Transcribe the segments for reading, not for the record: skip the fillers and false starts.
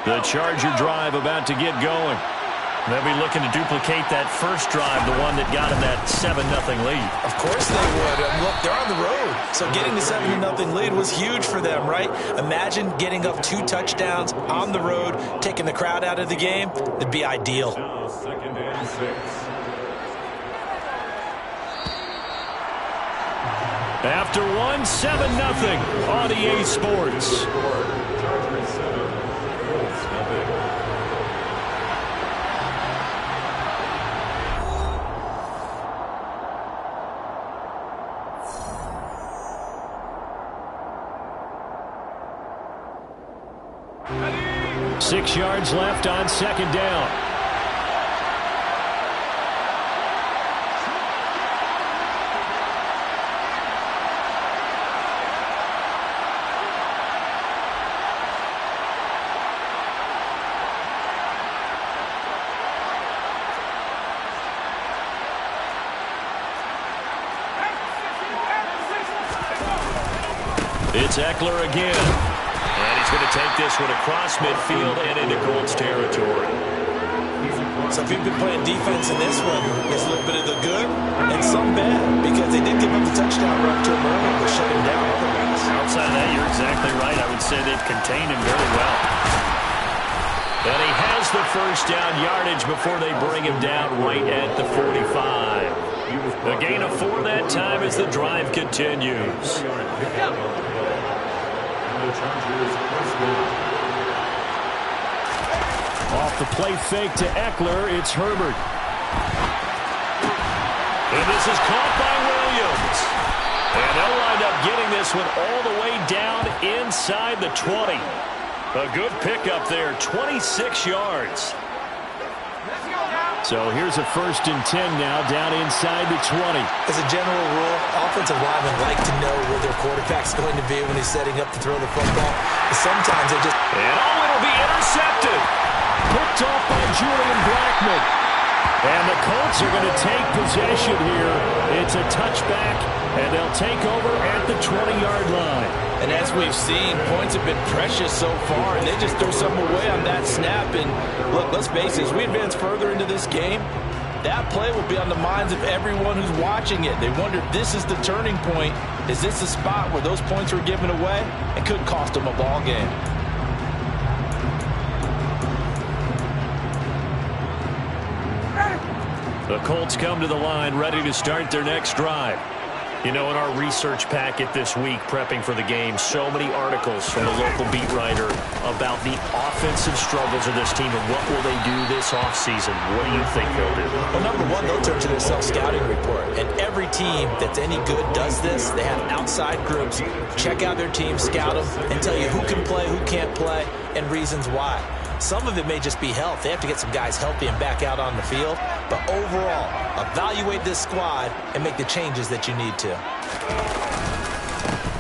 The Charger drive about to get going. They'll be looking to duplicate that first drive, the one that got them that 7-0 lead. Of course they would. Look, they're on the road. So getting the 7-0 lead was huge for them, right? Imagine getting up 2 touchdowns on the road, taking the crowd out of the game. It'd be ideal. Second and 6. After one, 7-0 on EA Sports. Chargers 7, Colts nothing. Ready? 6 yards left on second down. It's Eckler again. And he's going to take this one across midfield and into Colts territory. So if you've been playing defense in this one, there's a little bit of the good and some bad, because they did give up the touchdown run to him early, but shut him down otherwise. Outside of that, you're exactly right. I would say they've contained him very well. And he has the first down yardage before they bring him down right at the 45. A gain of 4 that time as the drive continues. Off the play fake to Eckler, it's Herbert. And this is caught by Williams. And they'll wind up getting this one all the way down inside the 20. A good pickup there, 26 yards. So here's a 1st and 10 now, down inside the 20. As a general rule, offensive linemen like to know where their quarterback's going to be when he's setting up to throw the football. But sometimes they just... And it'll be intercepted. Picked off by Julian Blackmon. And the Colts are going to take possession here. It's a touchback, and they'll take over at the 20-yard line. And as we've seen, points have been precious so far, and they just throw something away on that snap. And look, let's face it, as we advance further into this game, that play will be on the minds of everyone who's watching it. They wonder, this is the turning point. Is this the spot where those points were given away? It could cost them a ball game. The Colts come to the line ready to start their next drive. You know, in our research packet this week, prepping for the game, so many articles from the local beat writer about the offensive struggles of this team and what will they do this offseason. What do you think they'll do? Well, number one, they'll turn to their self-scouting report. And every team that's any good does this. They have outside groups. Check out their team, scout them, and tell you who can play, who can't play, and reasons why. Some of it may just be health. They have to get some guys healthy and back out on the field. But overall, evaluate this squad and make the changes that you need to.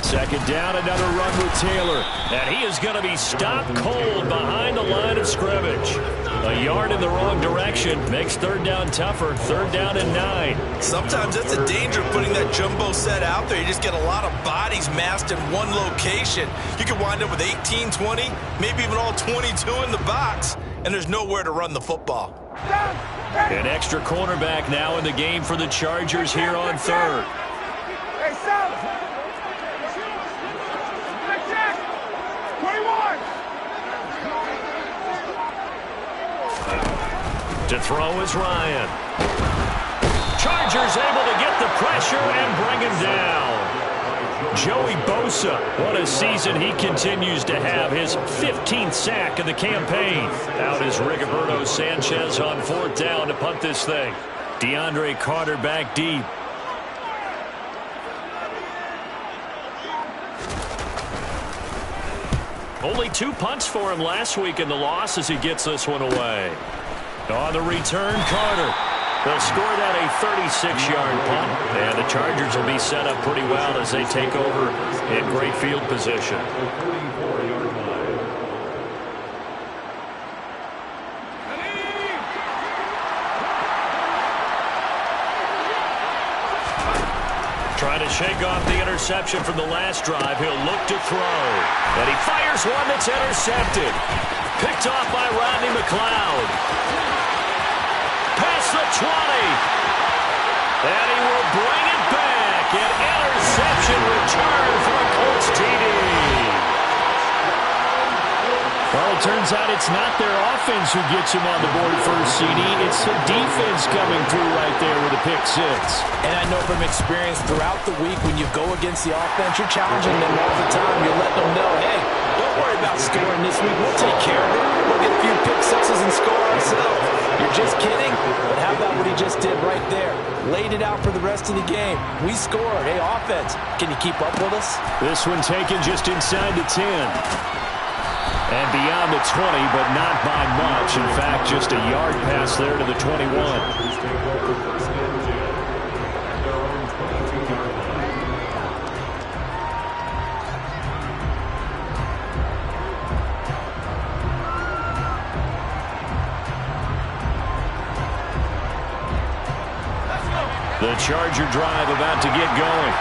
Second down, another run with Taylor. And he is going to be stopped cold behind the line of scrimmage. A yard in the wrong direction makes 3rd down tougher. 3rd down and 9. Sometimes that's the danger of putting that jumbo set out there. You just get a lot of bodies massed in one location. You could wind up with 18, 20, maybe even all 22 in the box, and there's nowhere to run the football. An extra cornerback now in the game for the Chargers here on 3rd. To throw is Ryan. Chargers able to get the pressure and bring him down. Joey Bosa, what a season he continues to have. His 15th sack of the campaign. Out is Rigoberto Sanchez on 4th down to punt this thing. DeAndre Carter back deep. Only 2 punts for him last week in the loss as he gets this one away. On the return, Carter. They'll score that a 36-yard punt. And the Chargers will be set up pretty well as they take over in great field position. Trying to shake off the interception from the last drive. He'll look to throw. And he fires one that's intercepted. Picked off by Rodney McLeod. Past the 20. And he will bring it back. An interception return for a Colts TD. Well, it turns out it's not their offense who gets him on the board first, CD. It's the defense coming through right there with a pick six. And I know from experience throughout the week when you go against the offense, you're challenging them all the time. You're letting them know, hey, don't worry about scoring this week. We'll take care of it. We'll get a few pick sixes and score ourselves. You're just kidding? But how about what he just did right there? Laid it out for the rest of the game. We scored. Hey, offense, can you keep up with us? This one taken just inside the 10. And beyond the 20, but not by much. In fact, just a yard pass there to the 21. The Charger drive about to get going.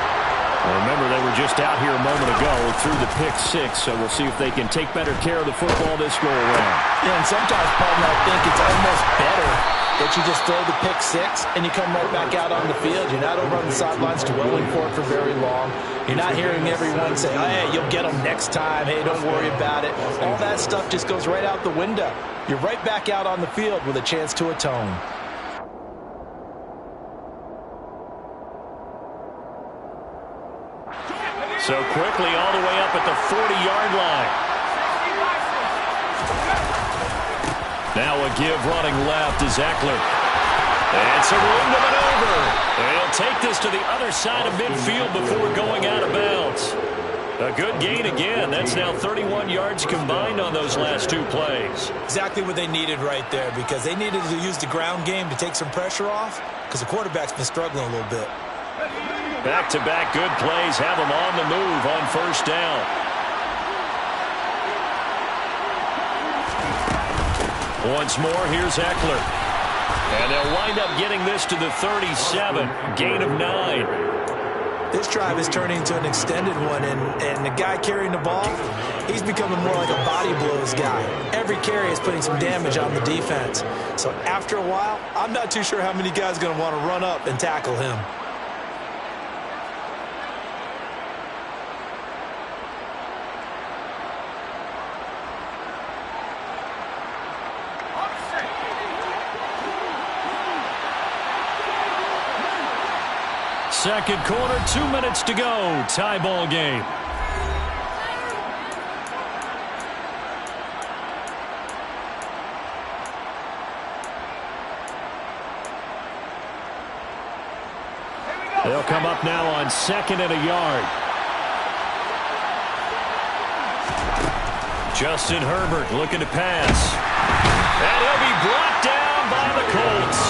Remember, they were just out here a moment ago through the pick six, so we'll see if they can take better care of the football this go-around. Yeah, and sometimes, partner, I think it's almost better that you just throw the pick six and you come right back out on the field. You're not over on the sidelines dwelling for it for very long. You're not hearing everyone say, oh, hey, you'll get them next time. Hey, don't worry about it. All that stuff just goes right out the window. You're right back out on the field with a chance to atone. So quickly all the way up at the 40-yard line. Now a give running left is Eckler. And some room to maneuver. They'll take this to the other side of midfield before going out of bounds. A good gain again. That's now 31 yards combined on those last two plays. Exactly what they needed right there, because they needed to use the ground game to take some pressure off, because the quarterback's been struggling a little bit. Back-to-back good plays have them on the move on first down. Once more, here's Eckler. And they'll wind up getting this to the 37. Gain of 9. This drive is turning into an extended one, and the guy carrying the ball, he's becoming more like a body blows guy. Every carry is putting some damage on the defense. So after a while, I'm not too sure how many guys are going to want to run up and tackle him. Second quarter, 2 minutes to go. Tie ball game. They'll come up now on 2nd and a yard. Justin Herbert looking to pass. And he'll be brought down by the Colts.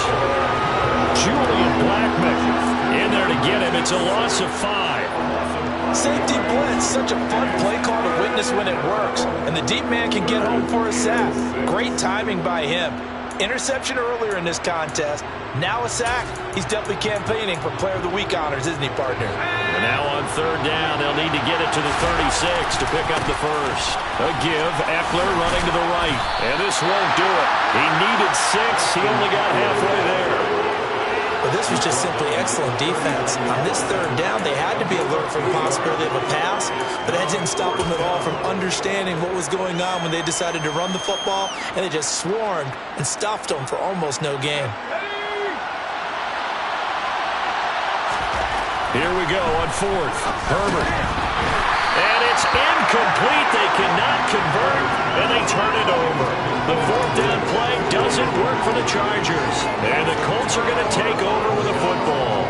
Julian Blackman in there to get him. It's a loss of 5. Safety blitz, such a fun play call to witness when it works. And the deep man can get home for a sack. Great timing by him. Interception earlier in this contest. Now a sack. He's definitely campaigning for Player of the Week honors, isn't he, partner? And now on third down, they'll need to get it to the 36 to pick up the first. A give, Eckler running to the right. And this won't do it. He needed 6. He only got halfway there. But this was just simply excellent defense. On this third down, they had to be alert for the possibility of a pass, but that didn't stop them at all from understanding what was going on when they decided to run the football, and they just swarmed and stuffed them for almost no gain. Here we go on 4th. Herbert. And it's incomplete. They cannot convert, and they turn it over. The 4th down play doesn't work for the Chargers. And the Colts are going to take over with a football.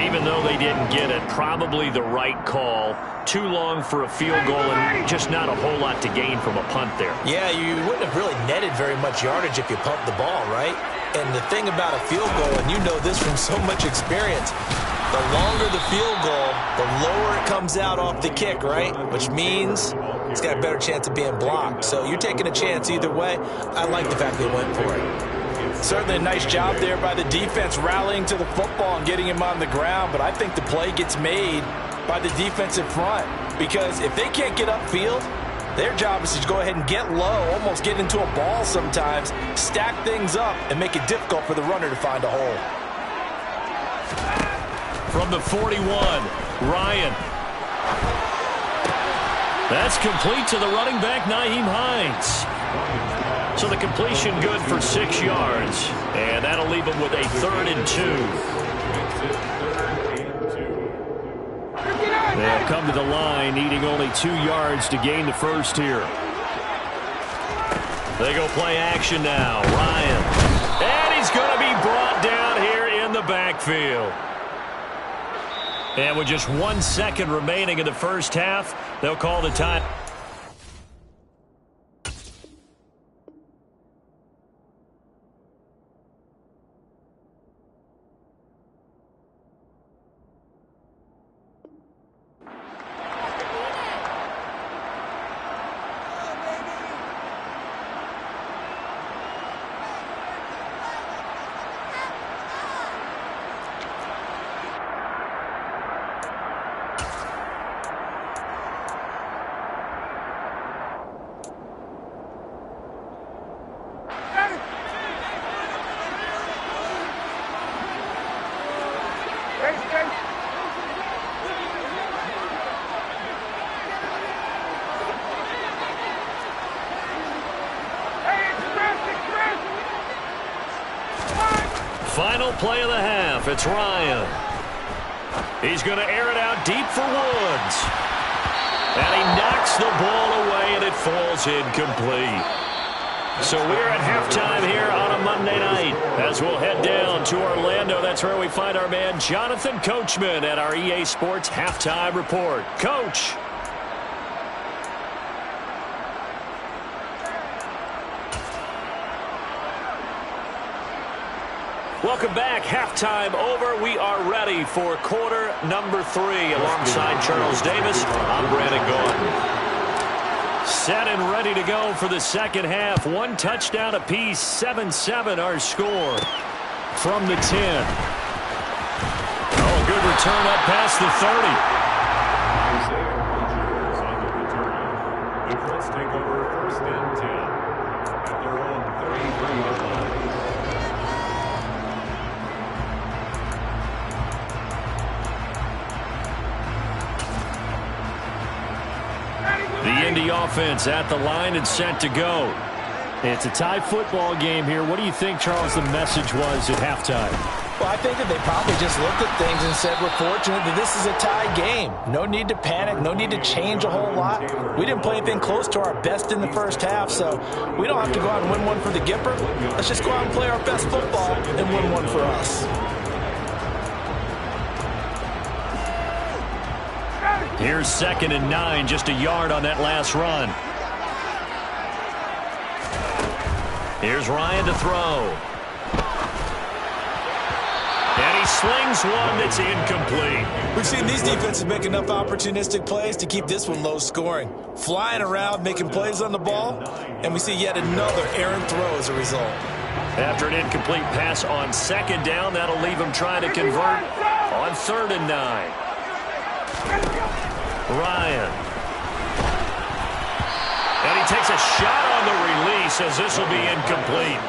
Even though they didn't get it, probably the right call. Too long for a field goal and just not a whole lot to gain from a punt there. Yeah, you wouldn't have really netted very much yardage if you pumped the ball, right? And the thing about a field goal, and you know this from so much experience, the longer the field goal, the lower it comes out off the kick, right? Which means it's got a better chance of being blocked. So you're taking a chance either way. I like the fact they went for it. Certainly a nice job there by the defense rallying to the football and getting him on the ground. But I think the play gets made by the defensive front. Because if they can't get upfield, Their job is to go ahead and get low, almost get into a ball sometimes, stack things up, and make it difficult for the runner to find a hole. From the 41, Ryan. That's complete to the running back, Nyheim Hines. So the completion good for 6 yards. And that'll leave him with a 3rd and 2. They'll come to the line, needing only 2 yards to gain the first here. They go play action now. Ryan. And he's going to be brought down here in the backfield. And with just 1 second remaining in the first half, they'll call the time. Final play of the half. It's Ryan. He's going to air it out deep for Woods. And he knocks the ball away, and it falls incomplete. So we're at halftime here on a Monday night. As we'll head down to Orlando, that's where we find our man Jonathan Coachman at our EA Sports Halftime Report. Coach. Welcome back. Halftime over. We are ready for quarter number 3. Alongside Charles Davis, I'm Brandon Gordon. Set and ready to go for the second half. 1 touchdown apiece. 7-7 our score from the 10. Oh, good return up past the 30. The Colts take over 1st and 10 at their own 33-yard line. The Indy offense at the line and set to go. It's a tie football game here. What do you think, Charles, the message was at halftime? Well, I think that they probably just looked at things and said, we're fortunate that this is a tie game. No need to panic. No need to change a whole lot. We didn't play anything close to our best in the first half, so we don't have to go out and win one for the Gipper. Let's just go out and play our best football and win one for us. Here's 2nd and 9, just a yard on that last run. Here's Ryan to throw. And he slings one that's incomplete. We've seen these defenses make enough opportunistic plays to keep this one low scoring. Flying around, making plays on the ball, and we see yet another errant throw as a result. After an incomplete pass on 2nd down, that'll leave him trying to convert on 3rd and 9. Ryan. And he takes a shot on the release as this will be incomplete.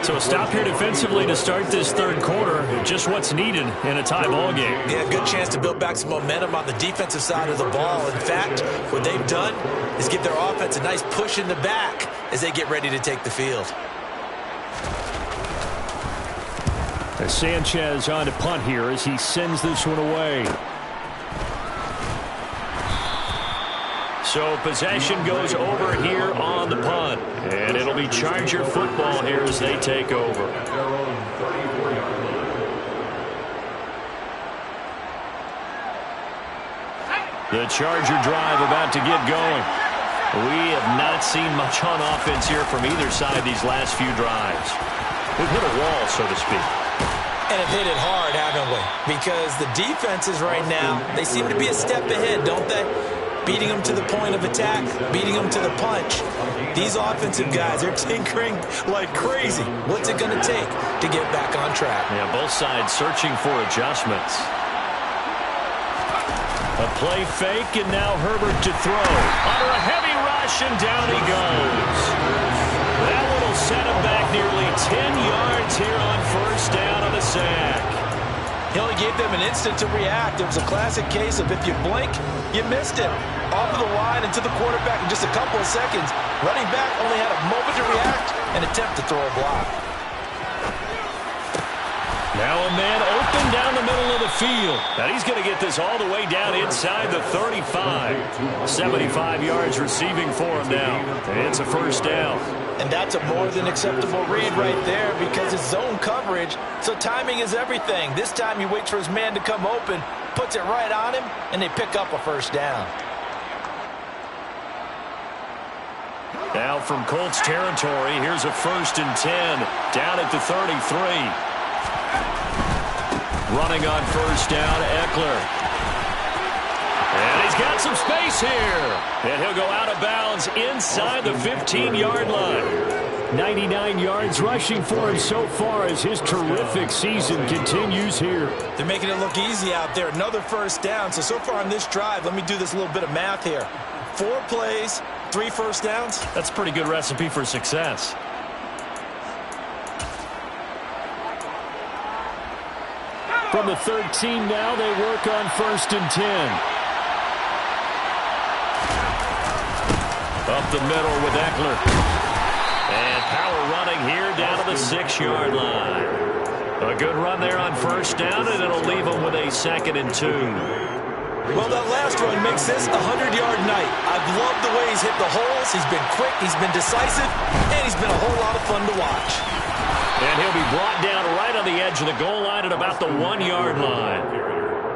So a stop here defensively to start this 3rd quarter. Just what's needed in a tie ball game. Yeah, good chance to build back some momentum on the defensive side of the ball. In fact, what they've done is give their offense a nice push in the back as they get ready to take the field. Sanchez on to punt here as he sends this one away. So possession goes over here on the punt. And it'll be Charger football here as they take over. The Charger drive about to get going. We have not seen much on offense here from either side these last few drives. We've hit a wall, so to speak. And have hit it hard, haven't we? Because the defenses right now, they seem to be a step ahead, don't they? Beating them to the point of attack, beating them to the punch. These offensive guys are tinkering like crazy. What's it going to take to get back on track? Yeah, both sides searching for adjustments. A play fake, and now Herbert to throw. Under a heavy rush, and down he goes. That one will set him back nearly 10 yards here on first down on the sack. He only gave them an instant to react. It was a classic case of if you blink, you missed him. Off of the line and to the quarterback in just a couple of seconds. Running back only had a moment to react and attempt to throw a block. Now a man open down the middle of the field. And he's going to get this all the way down inside the 35. 75 yards receiving for him now. It's a first down. And that's a more than acceptable read right there because it's zone coverage, so timing is everything. This time he waits for his man to come open, puts it right on him, and they pick up a first down. Now from Colts territory, here's a 1st and 10 down at the 33. Running on first down, Eckler. And he's got some space here. And he'll go out of bounds inside the 15-yard line. 99 yards rushing for him so far as his terrific season continues here. They're making it look easy out there. Another first down. So far on this drive, let me do this little bit of math here. 4 plays, 3 first downs. That's a pretty good recipe for success. From the 13 now, they work on 1st and 10. Up the middle with Eckler. And power running here down to the 6-yard line. A good run there on first down, and it'll leave him with a 2nd and 2. Well, that last run makes this a 100-yard night. I've loved the way he's hit the holes. He's been quick, he's been decisive, and he's been a whole lot of fun to watch. And he'll be brought down right on the edge of the goal line at about the 1-yard line.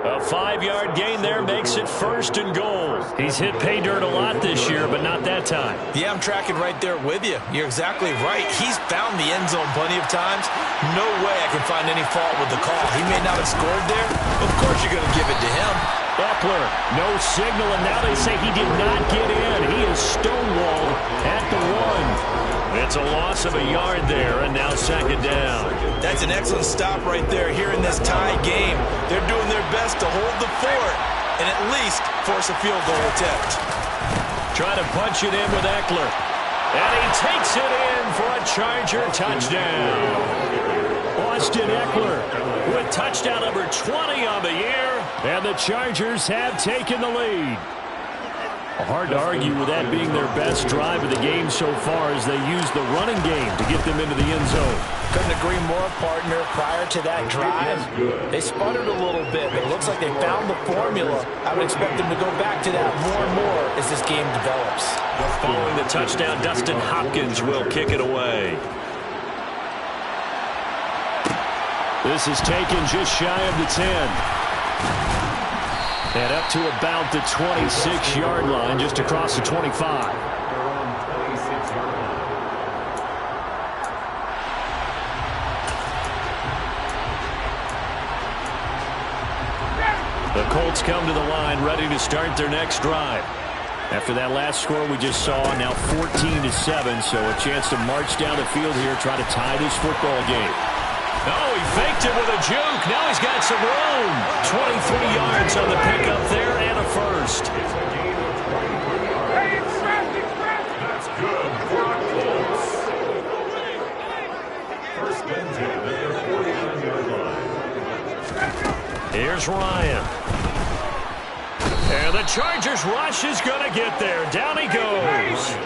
A 5-yard gain there makes it 1st and goal. He's hit pay dirt a lot this year, but not that time. Yeah, I'm tracking right there with you. You're exactly right. He's found the end zone plenty of times. No way I can find any fault with the call. He may not have scored there. Of course you're going to give it to him. Eckler, no signal, and now they say he did not get in. He is stonewalled at the 1. It's a loss of a yard there, and now 2nd down. That's an excellent stop right there here in this tie game. They're doing their best to hold the fort and at least force a field goal attempt. Trying to punch it in with Eckler. And he takes it in for a Charger touchdown. Austin Eckler with touchdown number 20 on the year. And the Chargers have taken the lead. Hard to argue with that being their best drive of the game so far as they use the running game to get them into the end zone. Couldn't agree more, partner. Prior to that drive, they sputtered a little bit, but it looks like they found the formula. I would expect them to go back to that more and more as this game develops. Following the touchdown, Dustin Hopkins will kick it away. This is taken just shy of the 10. And up to about the 26-yard line, just across the 25. The Colts come to the line, ready to start their next drive. After that last score we just saw, now 14-7, so a chance to march down the field here, try to tie this football game. Oh, he faked it with a juke. Now he's got some room. 23 yards on the pickup there and a first. That's good for the Colts. 1st and 10 at their 49-yard line. Here's Ryan. And the Chargers rush is going to get there. Down he goes.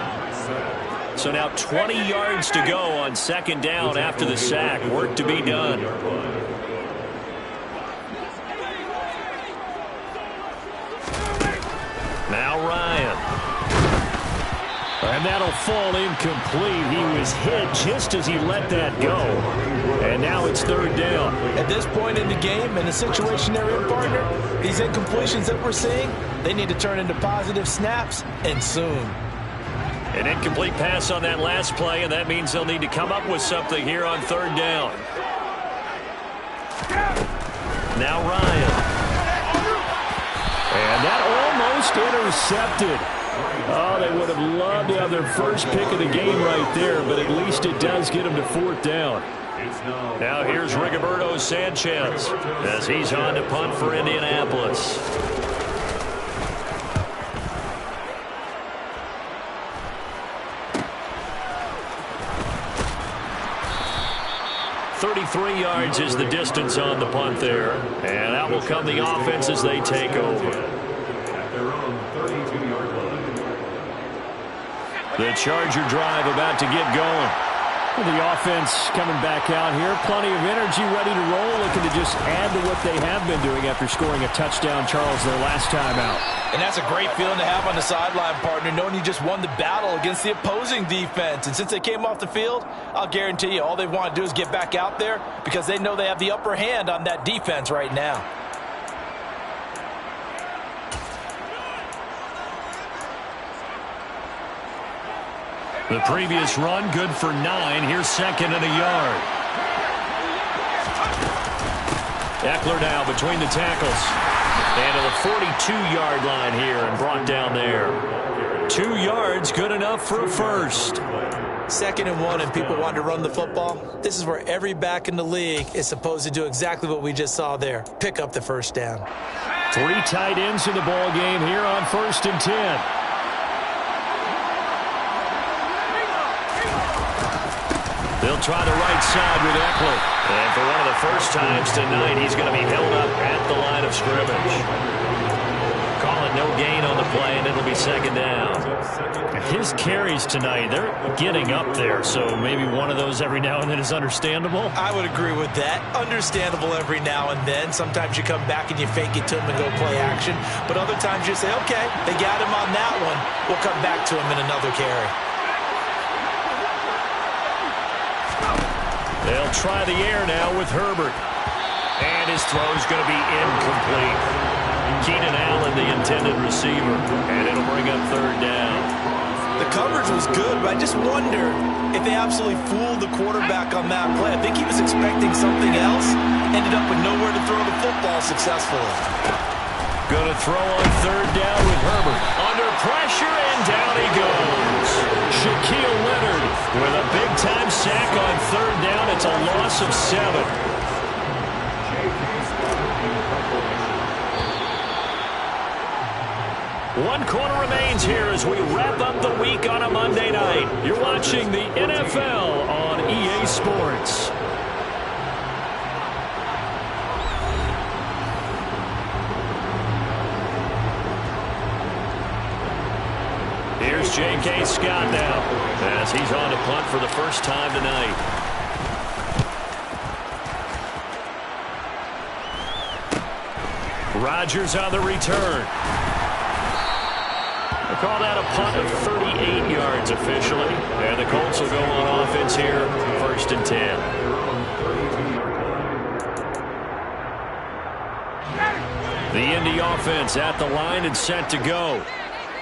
So now 20 yards to go on 2nd down after the sack. Work to be done. Now Ryan. And that'll fall incomplete. He was hit just as he let that go. And now it's 3rd down. At this point in the game, in the situation they're in, partner, these incompletions that we're seeing, they need to turn into positive snaps, and soon. An incomplete pass on that last play, and that means they'll need to come up with something here on 3rd down. Now Ryan. And that almost intercepted. Oh, they would have loved to have their first pick of the game right there, but at least it does get them to 4th down. Now here's Rigoberto Sanchez as he's on to punt for Indianapolis. 33 yards is the distance on the punt there. And out will come the offense as they take over. At their own 32-yard line. The Charger drive about to get going. The offense coming back out here. Plenty of energy, ready to roll, looking to just add to what they have been doing after scoring a touchdown, Charles, their last time out. And that's a great feeling to have on the sideline, partner, knowing you just won the battle against the opposing defense. And since they came off the field, I'll guarantee you all they want to do is get back out there because they know they have the upper hand on that defense right now. The previous run, good for 9. Here's 2nd and a yard. Eckler now between the tackles. And to the 42-yard line here and brought down there. 2 yards, good enough for a first. 2nd and 1 and people want to run the football. This is where every back in the league is supposed to do exactly what we just saw there. Pick up the first down. 3 tight ends in the ball game here on 1st and 10. They'll try the right side with Eckler. And for one of the first times tonight, he's going to be held up at the line of scrimmage. Call it no gain on the play, and it'll be 2nd down. His carries tonight, they're getting up there, so maybe one of those every now and then is understandable. I would agree with that. Understandable every now and then. Sometimes you come back and you fake it to him and go play action. But other times you say, okay, they got him on that one. We'll come back to him in another carry. They'll try the air now with Herbert. And his throw's going to be incomplete. Keenan Allen, the intended receiver. And it'll bring up 3rd down. The coverage was good, but I just wonder if they absolutely fooled the quarterback on that play. I think he was expecting something else. Ended up with nowhere to throw the football successfully. Going to throw on 3rd down with Herbert. Under pressure, and down he goes. Shaquille Leonard with a big-time sack on 3rd down. It's a loss of 7. One quarter remains here as we wrap up the week on a Monday night. You're watching the NFL on EA Sports. Here's J.K. Scott now as he's on to punt for the first time tonight. Rodgers on the return. They call that a punt of 38 yards officially. And the Colts will go on offense here, 1st and 10. The Indy offense at the line and set to go.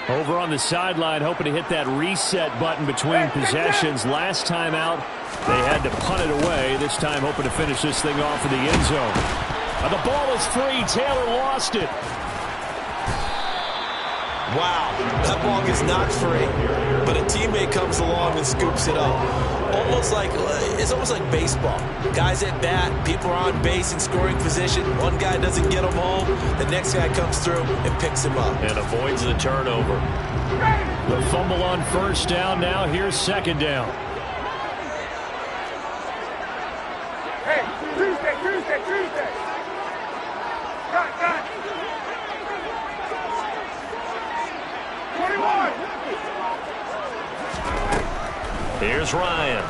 Over on the sideline, hoping to hit that reset button between possessions. Last time out, they had to punt it away. This time, hoping to finish this thing off in the end zone. The ball is free. Taylor lost it. Wow, that ball gets knocked free, but a teammate comes along and scoops it up. It's almost like baseball. Guys at bat, people are on base in scoring position. One guy doesn't get him home, the next guy comes through and picks him up. And avoids the turnover. The fumble on 1st down now. Here's 2nd down. Hey, Tuesday. Cut. 21. Here's Ryan.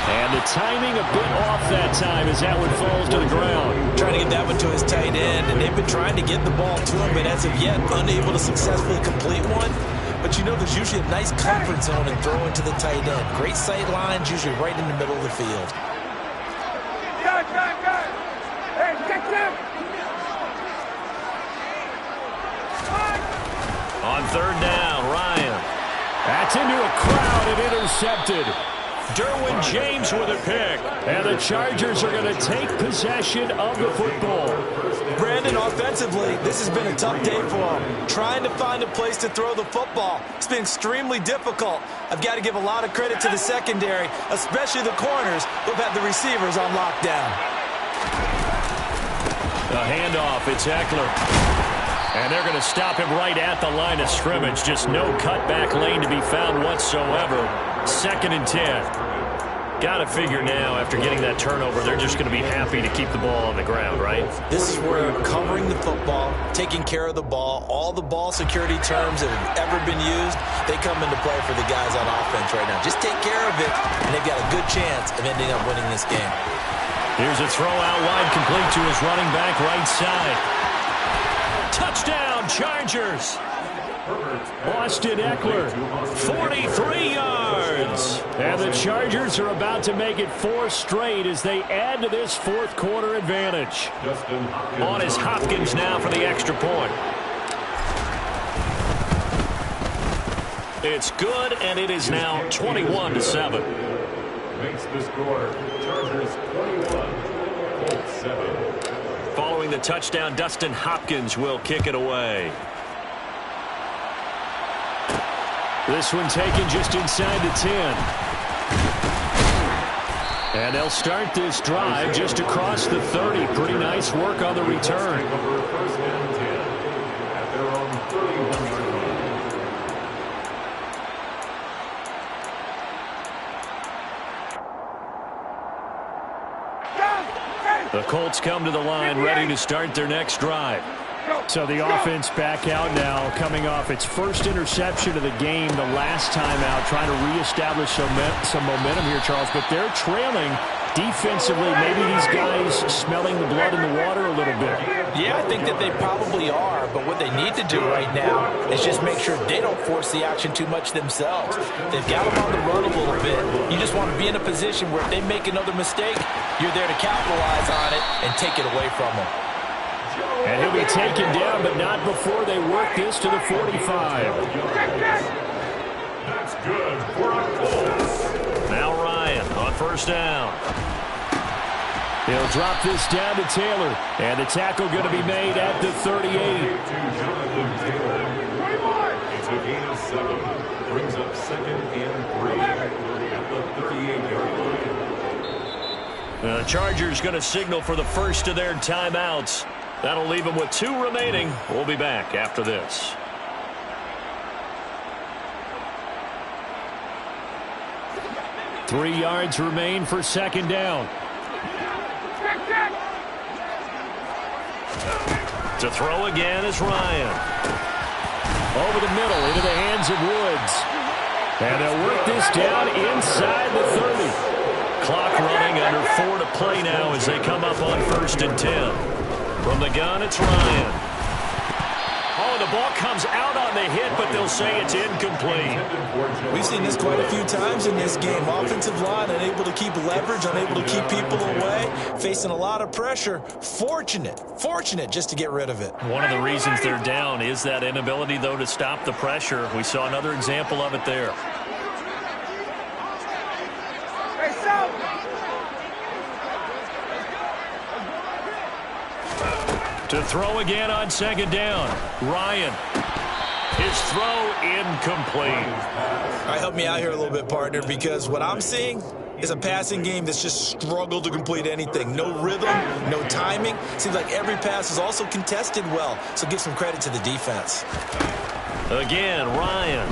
And the timing a bit off that time as that one falls to the ground. Trying to get that one to his tight end, and they've been trying to get the ball to him, but as of yet, unable to successfully complete one. But you know there's usually a nice comfort zone in throwing to the tight end. Great sight lines, usually right in the middle of the field. Cut. Hey, get them. On 3rd down, Ryan. That's into a crowd and intercepted. Derwin James with a pick. And the Chargers are going to take possession of the football. Brandon, offensively, this has been a tough day for him. Trying to find a place to throw the football. It's been extremely difficult. I've got to give a lot of credit to the secondary, especially the corners who've had the receivers on lockdown. A handoff, it's Eckler. And they're going to stop him right at the line of scrimmage. Just no cutback lane to be found whatsoever. 2nd and 10. Got to figure now, after getting that turnover, they're just going to be happy to keep the ball on the ground, right? This is where covering the football, taking care of the ball, all the ball security terms that have ever been used, they come into play for the guys on offense right now. Just take care of it, and they've got a good chance of ending up winning this game. Here's a throw out wide, complete to his running back right side. Touchdown, Chargers! Austin Eckler, 43 yards. And the Chargers are about to make it 4 straight as they add to this fourth quarter advantage. On is Hopkins now for the extra point. It's good, and it is now 21-7. Makes the score Chargers 21, Colts 7. Following the touchdown, Dustin Hopkins will kick it away. This one taken just inside the 10. And they'll start this drive just across the 30. Pretty nice work on the return. First and 10 at their own 31-yard line. The Colts come to the line ready to start their next drive. So the offense back out now, coming off its first interception of the game the last time out, trying to reestablish some momentum here, Charles. But they're trailing defensively. Maybe these guys smelling the blood in the water a little bit. Yeah, I think that they probably are. But what they need to do right now is just make sure they don't force the action too much themselves. They've got them on the run a little bit. You just want to be in a position where if they make another mistake, you're there to capitalize on it and take it away from them. And he'll be taken down, but not before they work this to the 45. That's good for our Colts. Now Ryan on first down. He'll drop this down to Taylor. And the tackle going to be made at the 38. To Jonathan Taylor. It's a gain of 7. Brings up 2nd and 3 at the 38-yard line. The Chargers going to signal for the first of their timeouts. That'll leave them with 2 remaining. We'll be back after this. Three yards remain for second down. To throw again is Ryan. Over the middle into the hands of Woods. And they'll work this down inside the 30. Clock running, under 4 to play now as they come up on 1st and 10. From the gun, it's Ryan. Oh, the ball comes out on the hit, but they'll say it's incomplete. We've seen this quite a few times in this game. Offensive line unable to keep leverage, unable to keep people away, facing a lot of pressure. Fortunate just to get rid of it. One of the reasons they're down is that inability, though, to stop the pressure. We saw another example of it there. To throw again on second down. Ryan. His throw incomplete. All right, help me out here a little bit, partner, because what I'm seeing is a passing game that's just struggled to complete anything. No rhythm, no timing. Seems like every pass is also contested well, so give some credit to the defense. Again, Ryan.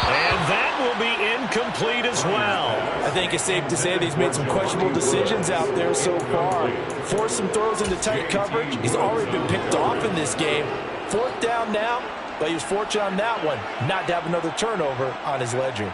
And that will be incomplete as well. I think it's safe to say that he's made some questionable decisions out there so far. Forced some throws into tight coverage. He's already been picked off in this game. 4th down now, but he was fortunate on that one not to have another turnover on his ledger.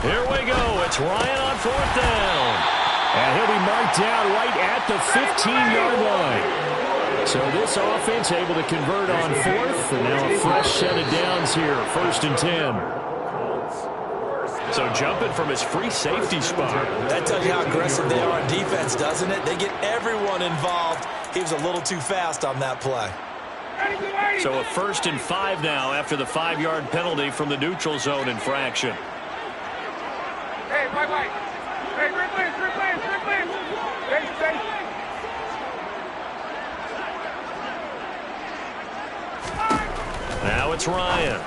Here we go. It's Ryan on 4th down. And he'll be marked down right at the 15-yard line. So this offense able to convert on 4th, and now a fresh set of downs here, 1st and 10. So jumping from his free safety spot. That tells you how aggressive they are on defense, doesn't it? They get everyone involved. He was a little too fast on that play. So a 1st and 5 now after the 5-yard penalty from the neutral zone infraction. Hey, bye-bye. Hey, three plays. Hey. it's Ryan.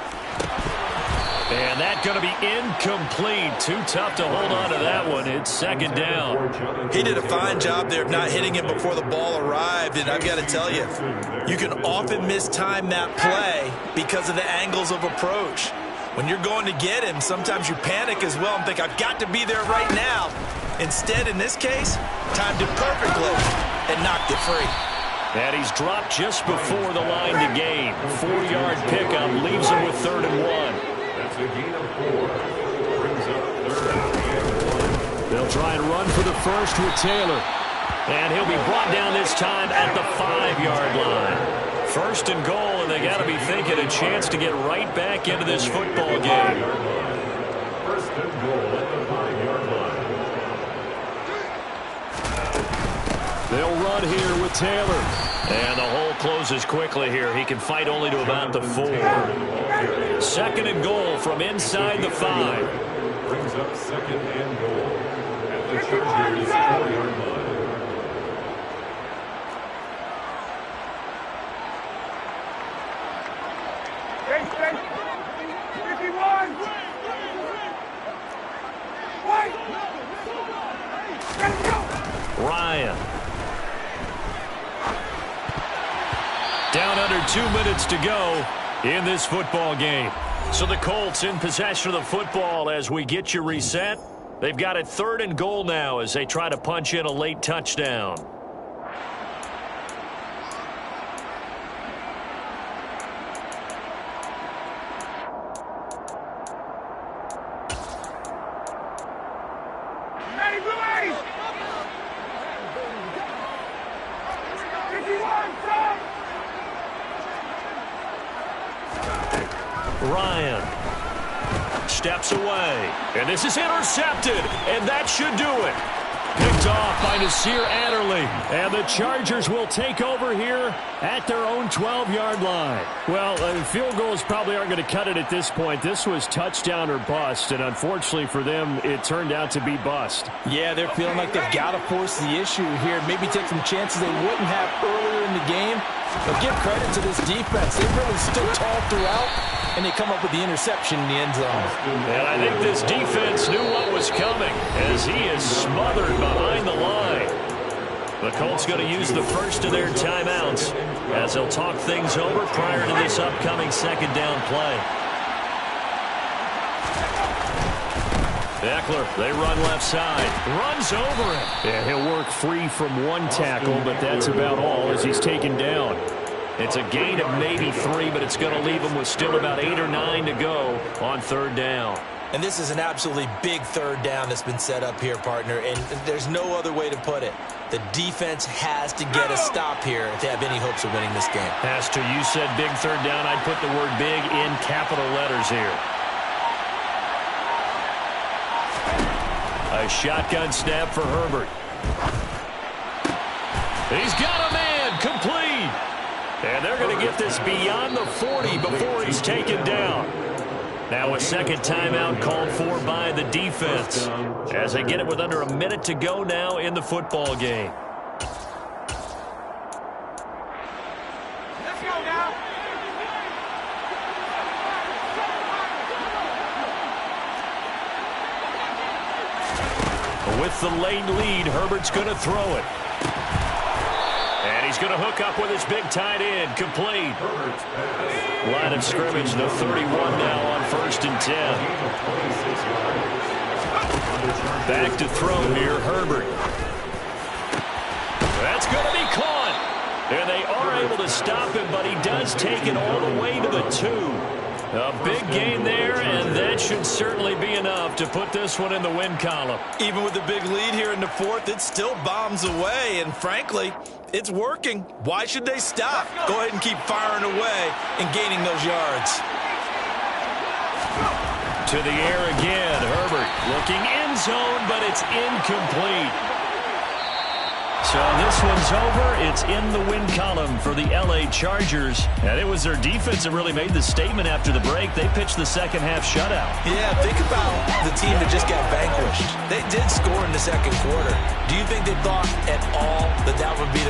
And that's going to be incomplete. Too tough to hold on to that one. It's second down. He did a fine job there of not hitting him before the ball arrived. And I've got to tell you, you can often mistime that play because of the angles of approach. When you're going to get him, sometimes you panic as well and think, I've got to be there right now. Instead, in this case, timed it perfectly and knocked it free. And he's dropped just before the line to gain. 4-yard pickup leaves him with 3rd and 1. That's a gain of 4. Brings up 3rd and 1. They'll try and run for the first with Taylor. And he'll be brought down this time at the 5-yard line. 1st and goal, and they got to be thinking a chance to get right back into this football game. 1st and goal at the 5-yard line. They'll run here with Taylor. And the hole closes quickly here. He can fight only to about the 4. 2nd and goal from inside the 5. Brings up 2nd and goal at the Chargers' 4-yard line. Ryan. Down under 2 minutes to go in this football game. So the Colts in possession of the football as we get you reset. They've got it 3rd and goal now as they try to punch in a late touchdown. Ryan steps away, and this is intercepted, and that should do it. Picked off by Nasir Adderley, and the Chargers will take over here at their own 12-yard line. Well, field goals probably aren't going to cut it at this point. This was touchdown or bust, and unfortunately for them, it turned out to be bust. Yeah, they're feeling like they've got to force the issue here. Maybe take some chances they wouldn't have earlier in the game. But give credit to this defense. They really stood tall throughout, and they come up with the interception in the end zone. And I think this defense knew what was coming as he is smothered behind the line. The Colts going to use the first of their timeouts as they'll talk things over prior to this upcoming 2nd down play. Eckler, they run left side, runs over him. Yeah, he'll work free from one tackle, but that's about all as he's taken down. It's a gain of maybe 3, but it's going to leave him with still about 8 or 9 to go on 3rd down. And this is an absolutely big 3rd down that's been set up here, partner, and there's no other way to put it. The defense has to get a stop here if they have any hopes of winning this game. Has to. You said big 3rd down. I'd put the word big in capital letters here. A shotgun snap for Herbert. He's got a man, complete. And they're going to get this beyond the 40 before he's taken down. Now a 2nd timeout called for by the defense as they get it with under a minute to go now in the football game. Let's go now. With the late lead, Herbert's going to throw it. And he's going to hook up with his big tight end, complete. Line of scrimmage, the 31 now on 1st and 10. Back to throw here, Herbert. That's going to be caught. And they are able to stop him, but he does take it all the way to the 2. A big gain there, and that should certainly be enough to put this one in the win column. Even with the big lead here in the 4th, it still bombs away, and frankly, it's working. Why should they stop? Go ahead and keep firing away and gaining those yards. To the air again, Herbert looking end zone, but it's incomplete. So this one's over. It's in the win column for the LA Chargers. And it was their defense that really made the statement after the break. They pitched the second half shutout. Yeah, think about the team that just got vanquished. They did score in the 2nd quarter. Do you think they thought at all that that would be their